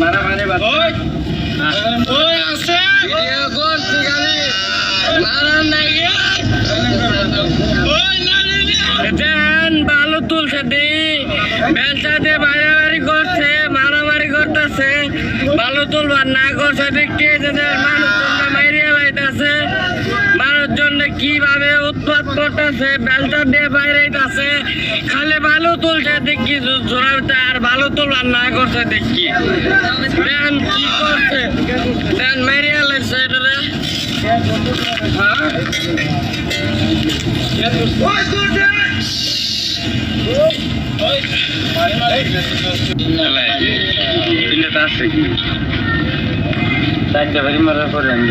মারামারি ভালো তুলছে দি বেলচা দিয়ে বাড়াবাড়ি করছে, মারামারি করতেছে। ভালো তুলবার না করছে দেখতে মানুষজনটা মাইরিয়া লাইতেছে, মানুষজন কিভাবে উৎপাত করতেছে, বেলচা দিয়ে বাইরেছে। খালি ভালো তুলছে দেখি জোড়াতে, আর ভালো তুলবার না করছে দেখি দেন কি করছে, দেন মাইরিয়া লাগছে এটা। চারটা বাড়ি মারার পরে আমি